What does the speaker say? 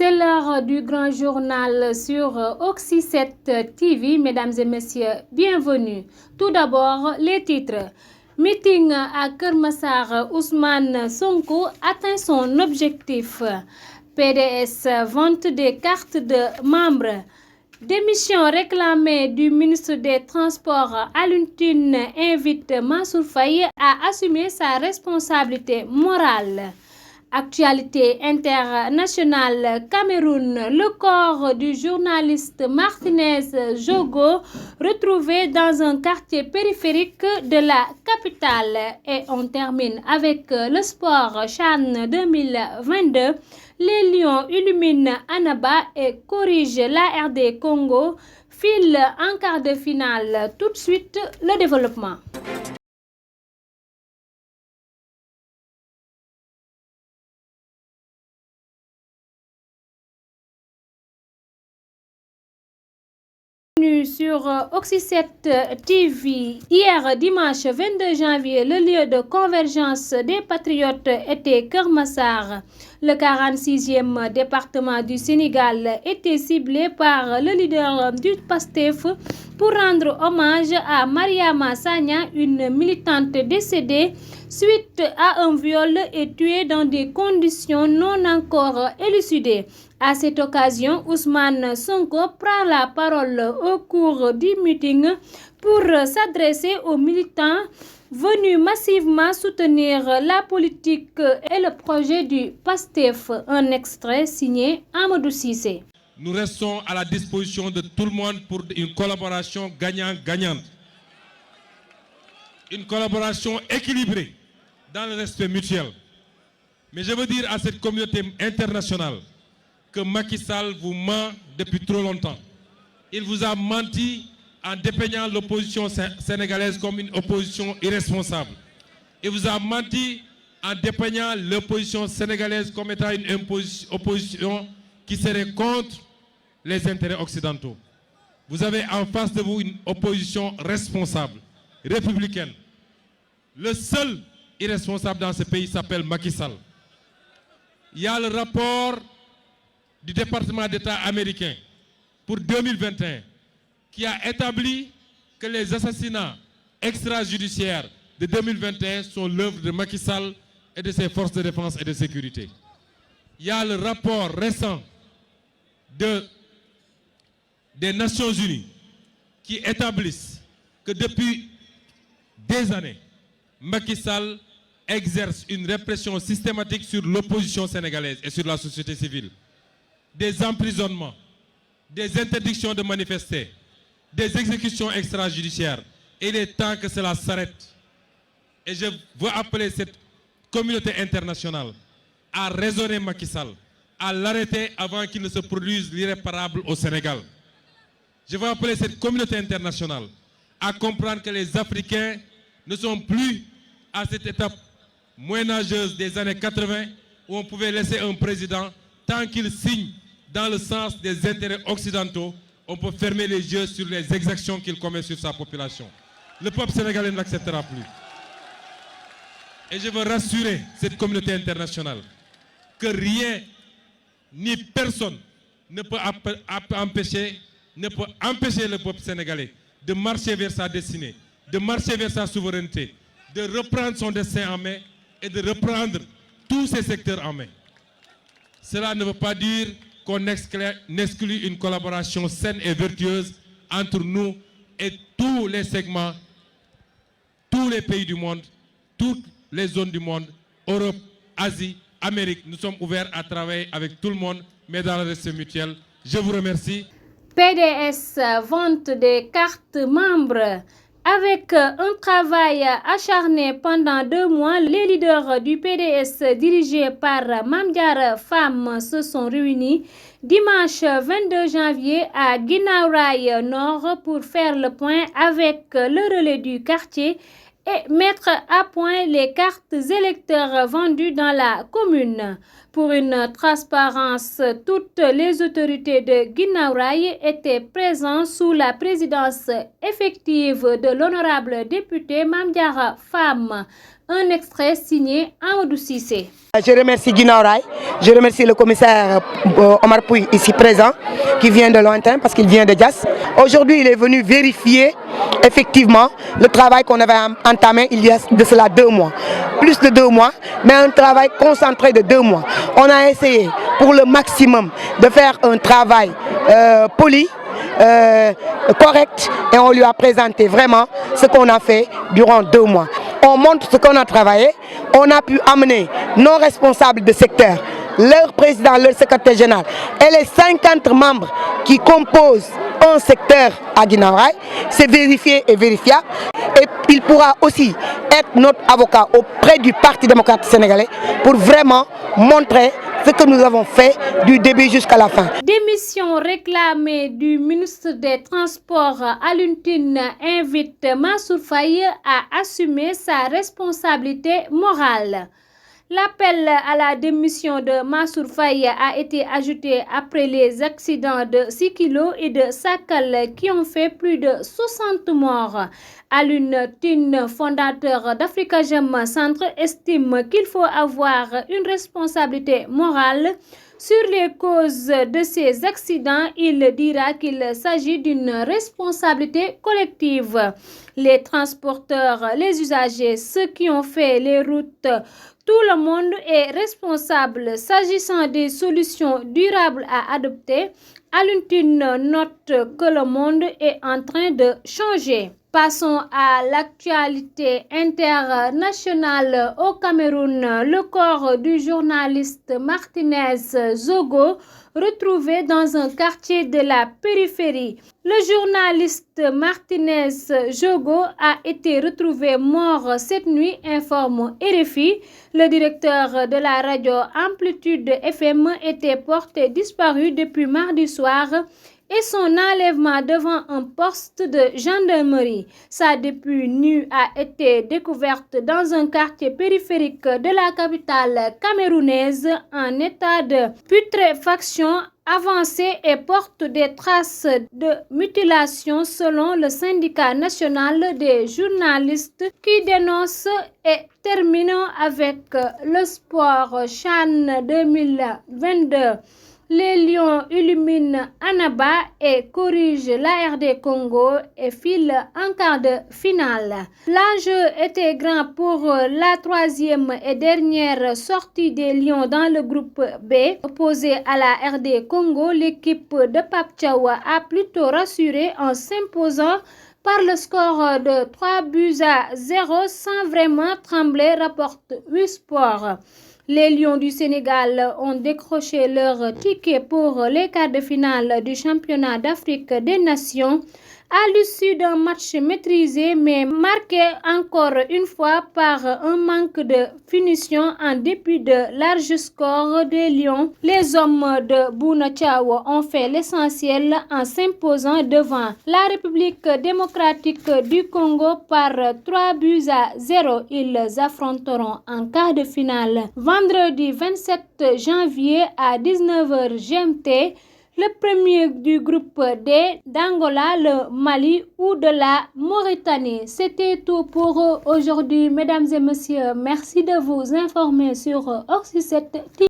C'est l'heure du grand journal sur Oxy 7 TV. Mesdames et messieurs, bienvenue. Tout d'abord, les titres. Meeting à Kermassar, Ousmane Sonko atteint son objectif. PDS vente des cartes de membres. Démission réclamée du ministre des Transports, Alioune Tine invite Mansour Faye à assumer sa responsabilité morale. Actualité internationale, Cameroun, le corps du journaliste Martinez Jogo retrouvé dans un quartier périphérique de la capitale. Et on termine avec le sport CHAN 2022. Les Lions illuminent Annaba et corrigent l'ARD Congo. File en quart de finale. Tout de suite, le développement. Bienvenue sur Oxy 7 TV. Hier, dimanche 22 janvier, le lieu de convergence des patriotes était Kermassar. Le 46e département du Sénégal était ciblé par le leader du PASTEF pour rendre hommage à Mariama Sagna, une militante décédée suite à un viol et tuée dans des conditions non encore élucidées. À cette occasion, Ousmane Sonko prend la parole au cours du meeting pour s'adresser aux militants venus massivement soutenir la politique et le projet du PASTEF. Un extrait signé Amadou Cissé. Nous restons à la disposition de tout le monde pour une collaboration gagnant-gagnante. Une collaboration équilibrée dans le respect mutuel. Mais je veux dire à cette communauté internationale que Macky Sall vous ment depuis trop longtemps. Il vous a menti en dépeignant l'opposition sénégalaise comme une opposition irresponsable. Il vous a menti en dépeignant l'opposition sénégalaise comme étant une opposition qui serait contre les intérêts occidentaux. Vous avez en face de vous une opposition responsable, républicaine. Le seul irresponsable dans ce pays s'appelle Macky Sall. Il y a le rapport du département d'État américain pour 2021 qui a établi que les assassinats extrajudiciaires de 2021 sont l'œuvre de Macky Sall et de ses forces de défense et de sécurité. Il y a le rapport récent des Nations Unies qui établissent que depuis des années, Macky Sall exerce une répression systématique sur l'opposition sénégalaise et sur la société civile. Des emprisonnements, des interdictions de manifester, des exécutions extrajudiciaires. Il est temps que cela s'arrête. Et je veux appeler cette communauté internationale à raisonner Macky Sall, à l'arrêter avant qu'il ne se produise l'irréparable au Sénégal. Je veux appeler cette communauté internationale à comprendre que les Africains ne sont plus à cette étape moyenâgeuse des années 80 où on pouvait laisser un président tant qu'il signe dans le sens des intérêts occidentaux, on peut fermer les yeux sur les exactions qu'il commet sur sa population. Le peuple sénégalais ne l'acceptera plus. Et je veux rassurer cette communauté internationale que rien ni personne ne peut empêcher le peuple sénégalais de marcher vers sa destinée, de marcher vers sa souveraineté, de reprendre son destin en main et de reprendre tous ces secteurs en main. Cela ne veut pas dire qu'on exclut une collaboration saine et vertueuse entre nous et tous les segments, tous les pays du monde, toutes les zones du monde, Europe, Asie, Amérique. Nous sommes ouverts à travailler avec tout le monde, mais dans le respect mutuel. Je vous remercie. PDS vente des cartes membres. Avec un travail acharné pendant 2 mois, les leaders du PDS dirigés par Mame Diarra Fam se sont réunis dimanche 22 janvier à Guinaw Rail Nord pour faire le point avec le relais du quartier et mettre à point les cartes électeurs vendues dans la commune. Pour une transparence, toutes les autorités de Guinaw Rail étaient présentes sous la présidence effective de l'honorable député Mame Diarra Fam. Un extrait signé Amadou Cissé. Je remercie Guinaw Rail, je remercie le commissaire Omar Pouy ici présent, qui vient de lointain parce qu'il vient de Diass. Aujourd'hui, il est venu vérifier effectivement le travail qu'on avait entamé il y a de cela 2 mois. Plus de 2 mois, mais un travail concentré de 2 mois. On a essayé pour le maximum de faire un travail poli, correct, et on lui a présenté vraiment ce qu'on a fait durant 2 mois. On montre ce qu'on a travaillé, on a pu amener nos responsables de secteur, leur président, leur secrétaire général et les 50 membres qui composent un secteur à Guinaw Rail. C'est vérifié et vérifiable. Et il pourra aussi être notre avocat auprès du Parti démocrate sénégalais pour vraiment montrer ce que nous avons fait du début jusqu'à la fin. Démission réclamée du ministre des Transports, Alioune Tine invite Mansour Faye à assumer sa responsabilité morale. L'appel à la démission de Mansour Faye a été ajouté après les accidents de Sikilo et de Sakal qui ont fait plus de 60 morts. Alioune Tine, fondateur d'Africa Jam Centre, estime qu'il faut avoir une responsabilité morale sur les causes de ces accidents. Il dira qu'il s'agit d'une responsabilité collective. Les transporteurs, les usagers, ceux qui ont fait les routes, tout le monde est responsable. S'agissant des solutions durables à adopter, Alioune Tine note que le monde est en train de changer. Passons à l'actualité internationale. Au Cameroun, le corps du journaliste Martinez Zogo retrouvé dans un quartier de la périphérie. Le journaliste Martinez Zogo a été retrouvé mort cette nuit, informe RFI. Le directeur de la radio Amplitude FM était porté disparu depuis mardi soir et son enlèvement devant un poste de gendarmerie. Sa dépouille nue a été découverte dans un quartier périphérique de la capitale camerounaise en état de putréfaction avancée et porte des traces de mutilation selon le syndicat national des journalistes qui dénonce. Et terminons avec le sport CHAN 2022. Les Lions illuminent Annaba et corrigent l'ARD Congo et filent en quart de finale. L'enjeu était grand pour la 3e et dernière sortie des Lions dans le groupe B. Opposé à la RD Congo, l'équipe de Pape Thiaw a plutôt rassuré en s'imposant par le score de 3-0 sans vraiment trembler, rapporte Wisport. Les Lions du Sénégal ont décroché leur ticket pour les quarts de finale du championnat d'Afrique des Nations à l'issue d'un match maîtrisé mais marqué encore une fois par un manque de finition en dépit de large score des Lions. Les hommes de Bouna Thiaw ont fait l'essentiel en s'imposant devant la République démocratique du Congo par 3-0. Ils affronteront en quart de finale vendredi 27 janvier à 19h GMT. Le premier du groupe D d'Angola, le Mali ou de la Mauritanie. C'était tout pour aujourd'hui, mesdames et messieurs. Merci de vous informer sur Oxy 7 TV.